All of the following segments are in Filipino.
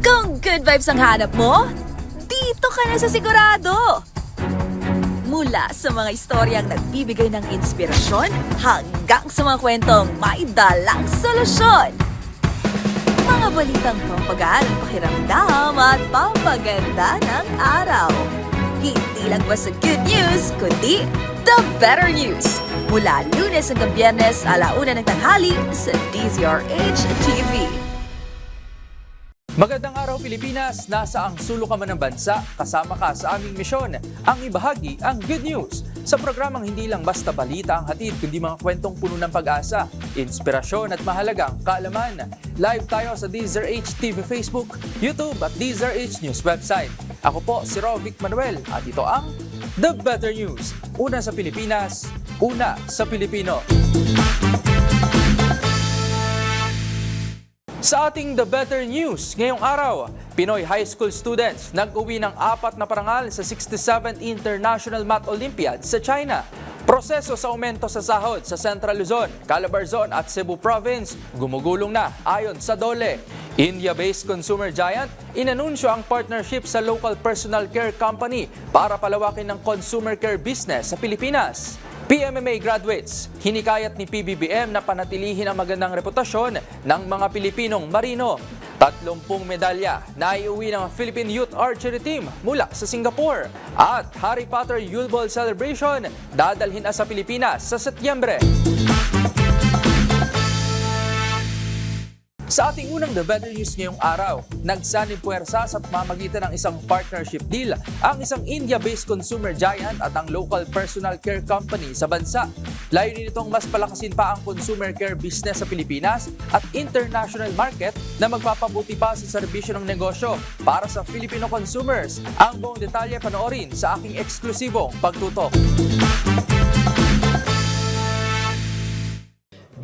Kung good vibes ang hanap mo, dito ka na sa sigurado! Mula sa mga istoryang nagbibigay ng inspirasyon hanggang sa mga kwentong may dalang solusyon. Mga balitang pampagaan ang pakiramdam at pampaganda ng araw. Hindi lang basta good news, kundi the better news. Mula Lunes hanggang Biyernes, 1:00 ng tanghali sa DZRH TV. Magandang araw Pilipinas! Nasa ang sulok ka man ng bansa, kasama ka sa aming misyon, ang ibahagi ang good news. Sa programang hindi lang basta balita ang hatid, kundi mga kwentong puno ng pag-asa, inspirasyon at mahalagang kaalaman. Live tayo sa DZRH TV Facebook, YouTube at DZRH News website. Ako po si Rovic Manuel at ito ang The Better News. Una sa Pilipinas, una sa Pilipino. Sa ating The Better News ngayong araw, Pinoy high school students nag-uwi ng 4 na parangal sa 67th International Math Olympiad sa China. Proseso sa aumento sa sahod sa Central Luzon, Calabarzon at Cebu Province gumugulong na ayon sa DOLE. India-based consumer giant inanunsyo ang partnership sa local personal care company para palawakin ng consumer care business sa Pilipinas. PMMA graduates, hinikayat ni PBBM na panatilihin ang magandang reputasyon ng mga Pilipinong marino. 30 medalya na iuwi ng Philippine Youth Archery Team mula sa Singapore. At Harry Potter Yule Ball Celebration dadalhin na sa Pilipinas sa Setyembre. Sa ating unang The Better News ngayong araw, nagsanib puwersa sa pamamagitan ng isang partnership deal ang isang India-based consumer giant at ang local personal care company sa bansa. Layunin nitong mas palakasin pa ang consumer care business sa Pilipinas at international market na magpapabuti pa sa serbisyo ng negosyo para sa Filipino consumers. Ang buong detalye panoorin sa aking eksklusibong pagtutok.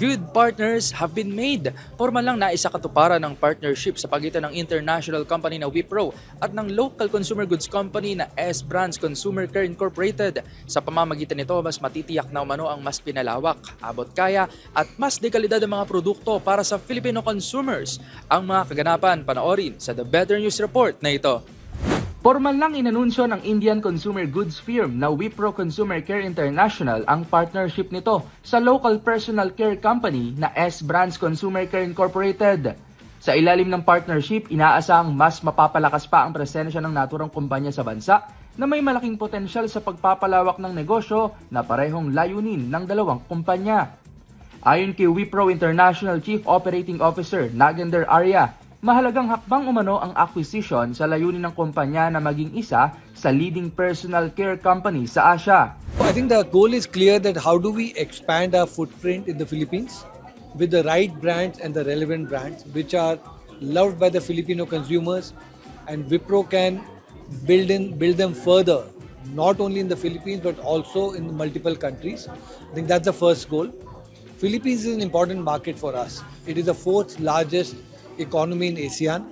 Good partners have been made. Formal lang naisakatuparan ng partnership sa pagitan ng international company na Wipro at ng local consumer goods company na S Brands Consumer Care Incorporated. Sa pamamagitan nito, mas matitiyak na umano ang mas pinalawak, abot kaya at mas dekalidad ng mga produkto para sa Filipino consumers. Ang mga kaganapan panoorin sa The Better News Report na ito. Formal lang inanunsyo ng Indian consumer goods firm na Wipro Consumer Care International ang partnership nito sa local personal care company na S Brands Consumer Care Incorporated. Sa ilalim ng partnership, inaasahang mas mapapalakas pa ang presensya ng naturang kumpanya sa bansa na may malaking potensyal sa pagpapalawak ng negosyo na parehong layunin ng dalawang kumpanya. Ayon kay Wipro International Chief Operating Officer Nagender Arya, mahalagang hakbang umano ang acquisition sa layunin ng kumpanya na maging isa sa leading personal care company sa Asia. I think the goal is clear that how do we expand our footprint in the Philippines with the right brands and the relevant brands which are loved by the Filipino consumers, and Wipro can build them further, not only in the Philippines but also in multiple countries. I think that's the first goal. Philippines is an important market for us. It is the 4th largest economy in ASEAN.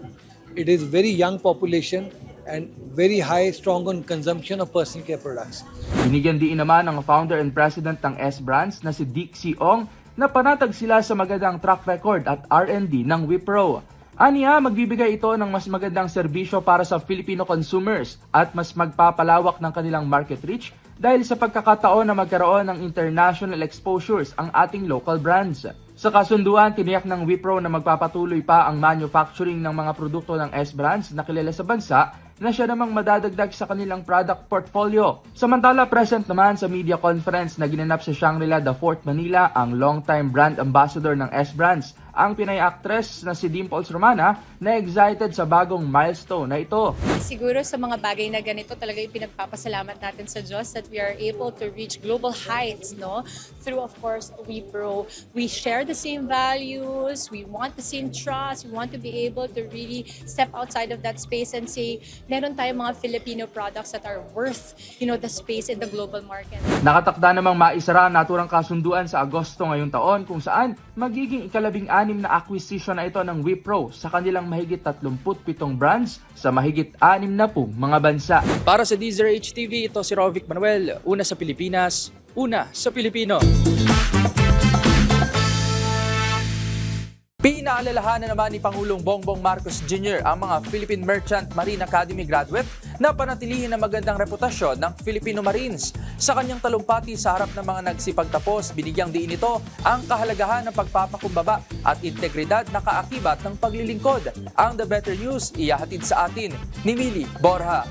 It is very young population and very high, strong on consumption of personal care products. Binigyan din naman ng founder and president ng S Brands na si Dixie Ong na panatag sila sa magandang track record at R&D ng Wipro. Aniya, magbibigay ito ng mas magandang serbisyo para sa Filipino consumers at mas magpapalawak ng kanilang market reach dahil sa pagkakataon na magkaroon ng international exposures ang ating local brands. Sa kasunduan, tiniyak ng Wipro na magpapatuloy pa ang manufacturing ng mga produkto ng S Brands na kilala sa bansa na siya namang madadagdag sa kanilang product portfolio. Samantala, present naman sa media conference na ginanap sa Shangri-La, The Fort Manila, ang longtime brand ambassador ng S Brands, ang Pinay actress na si Dimples Romana, na excited sa bagong milestone na ito. Siguro sa mga bagay na ganito talaga yung pinagpapasalamat natin sa Diyos that we are able to reach global heights, no? Through, of course, Wipro. We share the same values, we want the same trust, we want to be able to really step outside of that space and say, meron tayong mga Filipino products that are worth, the space in the global market. Nakatakda namang maisara ang naturang kasunduan sa Agosto ngayong taon kung saan magiging ikalabing-anim na acquisition na ito ng Wipro sa kanilang mahigit 37 brands sa mahigit 60 mga bansa. Para sa DZRH TV, ito si Rovic Manuel, una sa Pilipinas, una sa Pilipino. Pinaalalahanan naman ni Pangulong Bongbong Marcos Jr. ang mga Philippine Merchant Marine Academy graduate na panatilihin ang magandang reputasyon ng Filipino Marines. Sa kanyang talumpati sa harap ng mga nagsipagtapos, binigyang diin ito ang kahalagahan ng pagpapakumbaba at integridad na kaakibat ng paglilingkod. Ang The Better News iyahatid sa atin ni Mili Borja.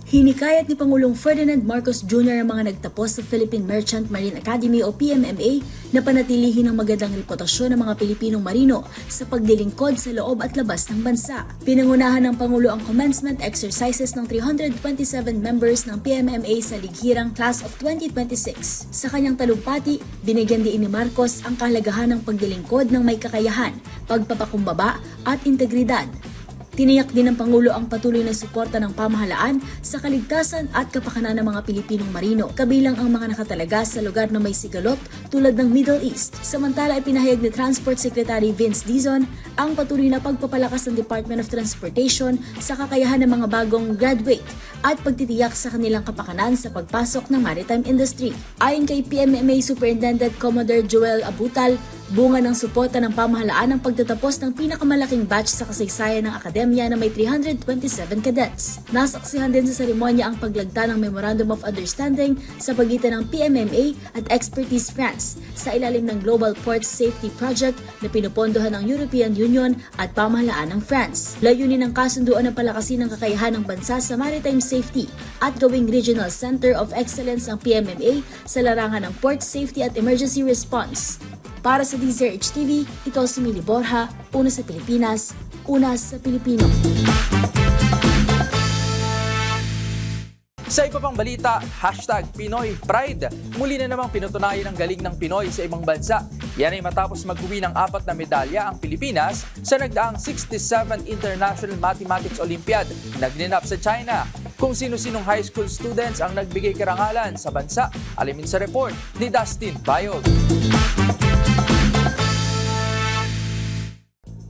Hinikayat ni Pangulong Ferdinand Marcos Jr. ang mga nagtapos sa Philippine Merchant Marine Academy o PMMA na panatilihin ang magandang reputasyon ng mga Pilipinong marino sa paglilingkod sa loob at labas ng bansa. Pinangunahan ng Pangulo ang commencement exercises ng 327 members ng PMMA sa lighirang Class of 2026. Sa kanyang talumpati, binigyan din ni Marcos ang kahalagahan ng paglilingkod ng may kakayahan, pagpapakumbaba at integridad. Tiniyak din ng Pangulo ang patuloy na suporta ng pamahalaan sa kaligtasan at kapakanan ng mga Pilipinong marino, kabilang ang mga nakatalaga sa lugar na may sigalot tulad ng Middle East. Samantala, ipinahayag ni Transport Secretary Vince Dizon ang patuloy na pagpapalakas ng Department of Transportation sa kakayahan ng mga bagong graduate at pagtitiyak sa kanilang kapakanan sa pagpasok ng maritime industry. Ayon kay PMMA Superintendent Commodore Joel Abutal, bunga ng suporta ng pamahalaan ang pagtatapos ng pinakamalaking batch sa kasaysayan ng akademya na may 327 cadets. Nasaksihan din sa seremonya ang paglagda ng Memorandum of Understanding sa pagitan ng PMMA at Expertise France sa ilalim ng Global Port Safety Project na pinupondohan ng European Union at pamahalaan ng France. Layunin ng kasunduan na palakasin ang kakayahan ng bansa sa maritime safety at gawing Regional Center of Excellence ang PMMA sa larangan ng port safety at emergency response. Para sa DZRH TV, ito si Mili Borja, una sa Pilipinas, una sa Pilipino. Sa iba pang balita, #Pinoy Pride. Muli na namang pinutunayan ang galing ng Pinoy sa ibang bansa. Yan ay matapos mag-uwi ng 4 na medalya ang Pilipinas sa nagdaang 67th International Mathematics Olympiad na ginanap sa China. Kung sino-sinong high school students ang nagbigay karangalan sa bansa, alamin sa report ni Dustin Bayog.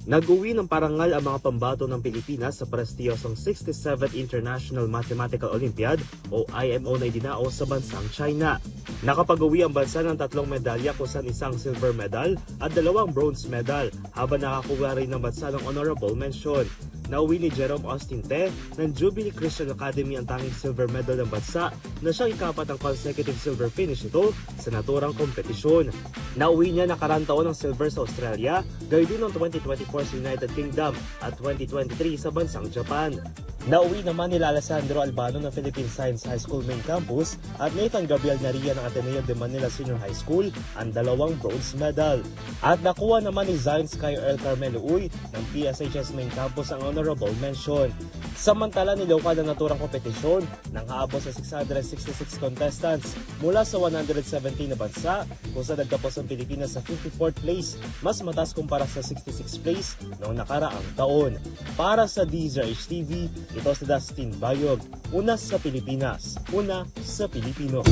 Nag-uwi ng parangal ang mga pambato ng Pilipinas sa prestiyosong 67th International Mathematical Olympiad o IMO na idinao sa bansang China. Nakapag-uwi ang bansa ng 3 medalya kung saan isang silver medal at 2 bronze medal habang nakakuha rin ng bansa ng honorable mention. Nauwi ni Jerome Austin Te ng Jubilee Christian Academy ang tanging silver medal ng bansa na siyang ikapat ang consecutive silver finish nito sa naturang kompetisyon. Nauwi niya nakarang taon ng silver sa Australia, gayon din noong 2024 sa United Kingdom at 2023 sa bansang Japan. Nauwi naman nila Alessandro Albano ng Philippine Science High School Main Campus at Nathan Gabriel Naria ng Ateneo de Manila Senior High School ang 2 bronze medal. At nakuha naman ni Zion Sky El Carmelo Uy ng PSHS Main Campus ang honorable mention. Samantala nilokal ang naturang kompetisyon ng haabot sa 666 contestants mula sa 117 na bansa kung saan nagtapos ang Pilipinas sa 54th place, mas mataas kumpara sa 66th place noong nakaraang taon. Para sa DZRH TV, ito si Dustin Bayog, una sa Pilipinas, una sa Pilipino.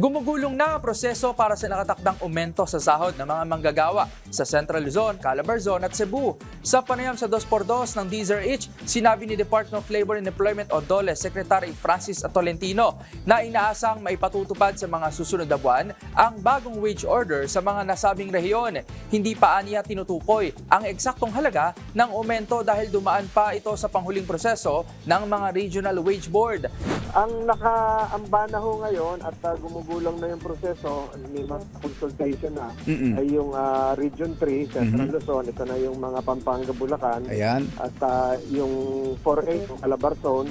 Gumugulong na ang proseso para sa nakatakdang aumento sa sahod ng mga manggagawa sa Central Luzon, Calabarzon at Cebu. Sa panayam sa 2x2 ng DZRH, sinabi ni Department of Labor and Employment o DOLE Secretary Francis Tolentino na inaasang maipatutupad sa mga susunod na buwan ang bagong wage order sa mga nasabing rehiyon. Hindi pa aniya tinutukoy ang eksaktong halaga ng aumento dahil dumaan pa ito sa panghuling proseso ng mga Regional Wage Board. Ang nakaamba na ho ngayon at gumugulong na yung proseso, may mga consultation na, ay yung Region 3, Central Luzon, ito na yung mga Pampanga, Bulacan, Ayan. at yung 4A, yung Calabarzon,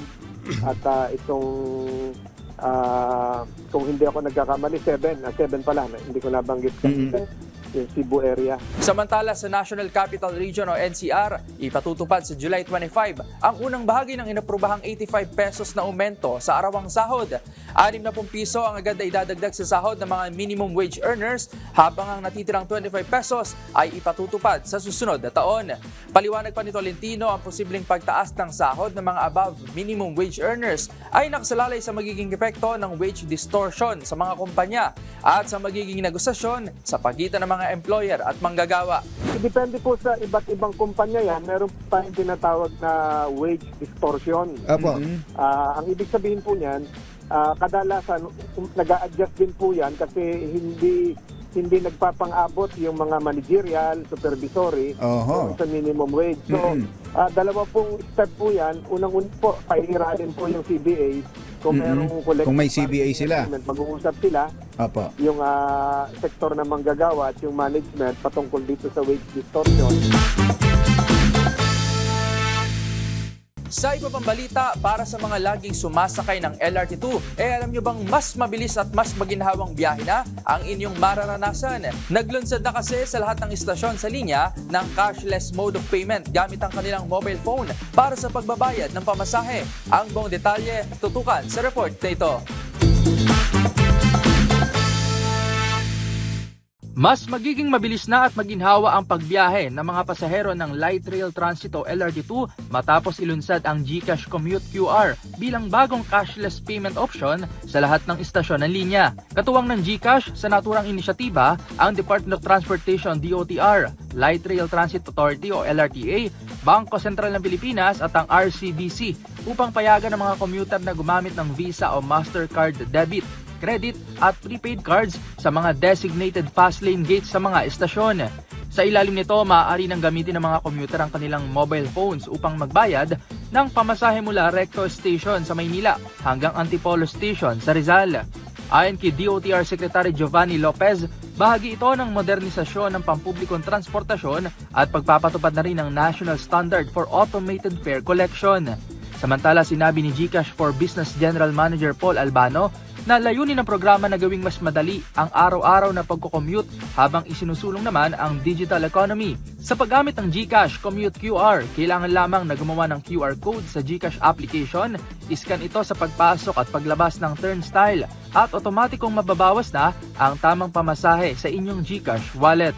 at itong, kung hindi ako nagkakamali, 7 pala, hindi ko nabanggit yung Cebu area. Samantala sa National Capital Region o NCR, ipatutupad sa July 25 ang unang bahagi ng inaprubahang 85 pesos na aumento sa arawang sahod. 60 piso ang agad na idadagdag sa sahod ng mga minimum wage earners habang ang natitirang 25 pesos ay ipatutupad sa susunod na taon. Paliwanag pa ni Tolentino, ang posibleng pagtaas ng sahod ng mga above minimum wage earners ay nakasalalay sa magiging epekto ng wage distortion sa mga kumpanya at sa magiging negosasyon sa pagitan ng mga mga employer at manggagawa. Depende po sa iba't ibang kumpanya yan. Meron tayong tinatawag na wage distortion. Apo. Ang ibig sabihin po niyan, kadalasan nag-a-adjust din po yan kasi hindi nagpapang-abot yung mga managerial, supervisory Oho. sa minimum wage. So, dalawa pong step po yan. Unang-una po, pairalin po yung CBA. Kung merong collective Kung may CBA bargaining sila. agreement, mag-uusap sila Apo. yung sektor na manggagawa at yung management patungkol dito sa wage distortion. Sa iba pang balita, para sa mga laging sumasakay ng LRT2, alam nyo bang mas mabilis at mas maginhawang biyahe na ang inyong mararanasan? Naglunsad na kasi sa lahat ng istasyon sa linya ng cashless mode of payment gamit ang kanilang mobile phone para sa pagbabayad ng pamasahe. Ang buong detalye tutukan sa report na ito. Mas magiging mabilis na at maginhawa ang pagbiyahe ng mga pasahero ng Light Rail Transit o LRT2 matapos ilunsad ang GCash Commute QR bilang bagong cashless payment option sa lahat ng istasyon ng linya. Katuwang ng GCash sa naturang inisyatiba ang Department of Transportation DOTR, Light Rail Transit Authority o LRTA, Bangko Sentral ng Pilipinas at ang RCBC upang payagan ng mga commuter na gumamit ng Visa o Mastercard debit, credit at prepaid cards sa mga designated fast lane gates sa mga estasyon. Sa ilalim nito, maaari nang gamitin ng mga commuter ang kanilang mobile phones upang magbayad ng pamasahe mula Recto Station sa Maynila hanggang Antipolo Station sa Rizal. Ayon kay DOTR Secretary Giovanni Lopez, bahagi ito ng modernisasyon ng pampublikong transportasyon at pagpapatupad na rin ng National Standard for Automated Fare Collection. Samantala, sinabi ni GCash for Business General Manager Paul Albano na layunin ng programa na gawing mas madali ang araw-araw na pagko-commute habang isinusulong naman ang digital economy. Sa paggamit ng GCash Commute QR, kailangan lamang na gumawa ng QR code sa GCash application, iscan ito sa pagpasok at paglabas ng turnstile at otomatikong mababawas na ang tamang pamasahe sa inyong GCash wallet.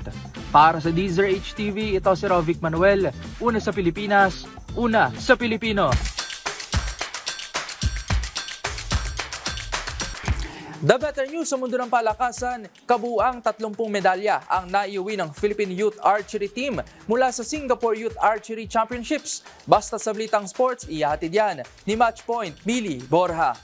Para sa Deezer HTV, ito si Rovic Manuel, una sa Pilipinas, una sa Pilipino. The better news sa mundo ng palakasan, kabuuang 30 medalya ang naiuwi ng Philippine Youth Archery Team mula sa Singapore Youth Archery Championships. Basta sa Balitang Sports, ihahatid yan ni Matchpoint Billy Borja.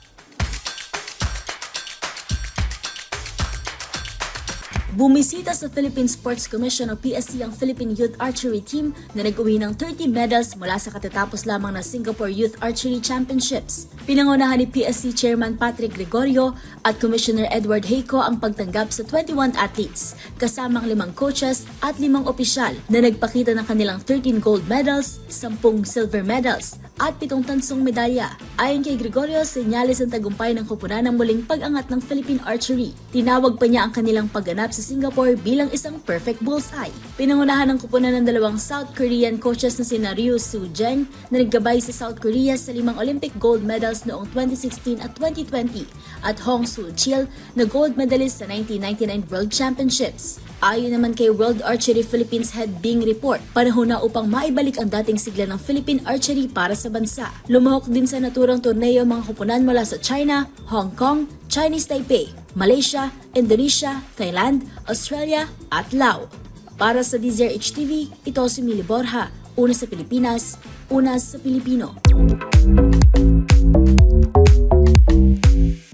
Bumisita sa Philippine Sports Commission o PSC ang Philippine Youth Archery Team na nag-uwi ng 30 medals mula sa katatapos lamang na Singapore Youth Archery Championships. Pinangunahan ni PSC Chairman Patrick Gregorio at Commissioner Edward Heiko ang pagtanggap sa 21 athletes, kasamang 5 coaches at 5 opisyal na nagpakita ng kanilang 13 gold medals, 10 silver medals at 7 tansong medalya. Ayon kay Gregorio, senyales ang tagumpay ng koponan ng muling pag-angat ng Philippine Archery. Tinawag pa niya ang kanilang pagganap sa Singapore bilang isang perfect bullseye. Pinangunahan ng koponan ng 2 South Korean coaches na sina Ryu Soo-jeng na naggabay sa South Korea sa 5 Olympic gold medals noong 2016 at 2020 at Hong Soo-chil na gold medalist sa 1999 World Championships. Ayon naman kay World Archery Philippines Head Bing Report, panahon na upang maibalik ang dating sigla ng Philippine Archery para sa bansa. Lumahok din sa naturang torneo mga koponan mula sa China, Hong Kong, Chinese Taipei, Malaysia, Indonesia, Thailand, Australia at Laos. Para sa DZRH TV, ito si Mili Borja, una sa Pilipinas, una sa Pilipino.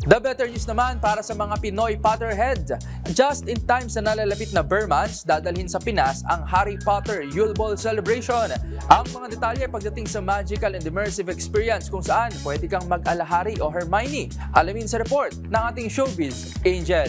The better news naman para sa mga Pinoy Potterhead. Just in time sa nalalapit na Burr months, dadalhin sa Pinas ang Harry Potter Yule Ball Celebration. Ang mga detalye pagdating sa magical and immersive experience kung saan pwede kang mag-ala Harry o Hermione. Alamin sa report ng ating showbiz, Angel.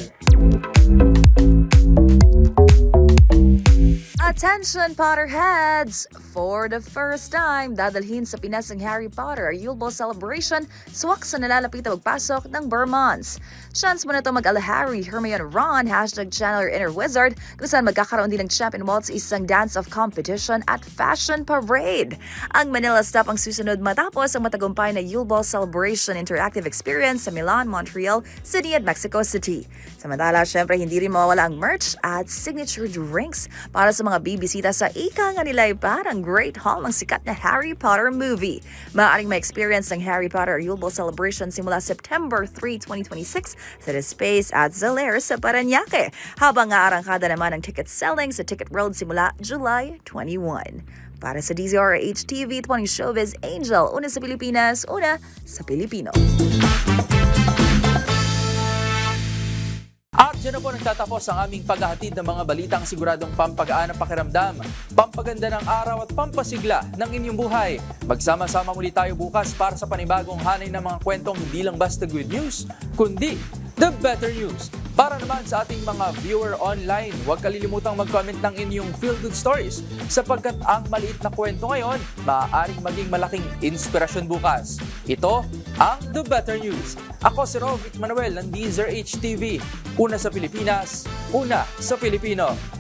Attention Potterheads! For the first time, dadalhin sa Pinas ang Harry Potter Yule Ball Celebration swak sa nalalapit na magpasok ng Burr months. Chance mo na ito mag-ala Harry, Hermione, Ron, #Channeler Inner Wizard, kung saan magkakaroon din ng champion waltz sa isang dance-off competition at fashion parade. Ang Manila stop ang susunod matapos ang matagumpay na Yule Ball Celebration interactive experience sa Milan, Montreal, Sydney at Mexico City. Samantala, syempre hindi rin mawawala ang merch at signature drinks para sa mga mga bibisita sa ika nga nila ay parang Great Hall ng sikat na Harry Potter movie. Maaaring ma-experience ng Harry Potter Yule celebration simula September 3, 2026 sa The Space at Zalair sa Parañaque. Habang aarangkada naman ang ticket selling sa Ticket Road simula July 21. Para sa DZRH TV, 20 Showbiz Angel, una sa Pilipinas, una sa Pilipino. At dyan na po nagtatapos ang aming paghahatid ng mga balitang siguradong pampagaan ng pakiramdam, pampaganda ng araw at pampasigla ng inyong buhay. Magsama-sama muli tayo bukas para sa panibagong hanay ng mga kwentong hindi lang basta good news, kundi the better news. Para naman sa ating mga viewer online, huwag kalilimutang mag-comment ng inyong feel-good stories sapagkat ang maliit na kwento ngayon maaaring maging malaking inspirasyon bukas. Ito ang The Better News. Ako si Rovic Manuel ng DZRH TV. Una sa Pilipinas, una sa Pilipino.